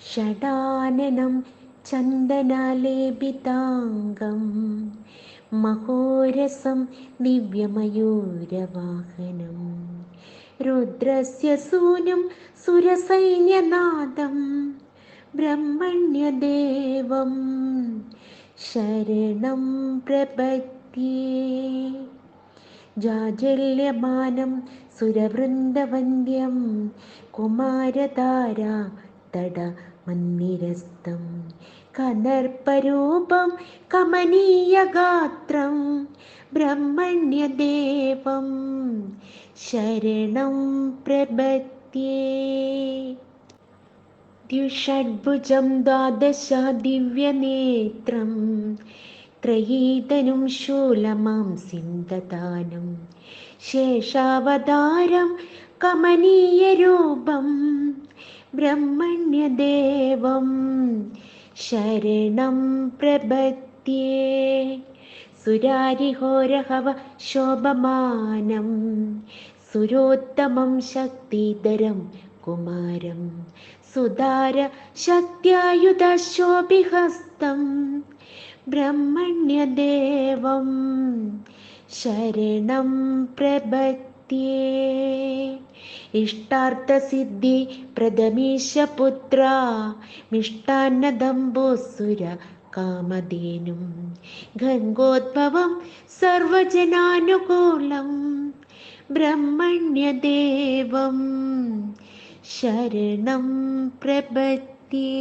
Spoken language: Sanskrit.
षडाननं चन्दनालेपिताङ्गं महोरसं दिव्यमयूरवाहनं रुद्रस्य सूनुं सुरसैन्यनादं ब्रह्मण्यदेवं शरणं प्रपद्ये। जाजल्यमानं सुरवृन्दवन्द्यं कुमारतारा तडमन्निरस्तं कदर्परूपं कमनीयगात्रं ब्रह्मण्यदेवं शरणं प्रपद्ये। द्विषड्भुजं द्वादश दिव्यनेत्रं त्रयीतनुं शूलमांसिं ददानं शेषावतारं कमनीयरूपं ब्रह्मण्यदेवं शरणं प्रपद्ये। सुरारिहोरहव शोभमानं सुरोत्तमं शक्तिधरं कुमारं सुधार शक्त्यायुधशोभिहस्तं ब्रह्मण्यदेवं शरणं प्रपद्ये। इष्टार्थसिद्धिप्रदमीशपुत्रा मिष्टान्नदम्बोऽसुर कामधेनुं गङ्गोद्भवं सर्वजनानुकूलं ब्रह्मण्यदेवं शरणं प्रपद्ये।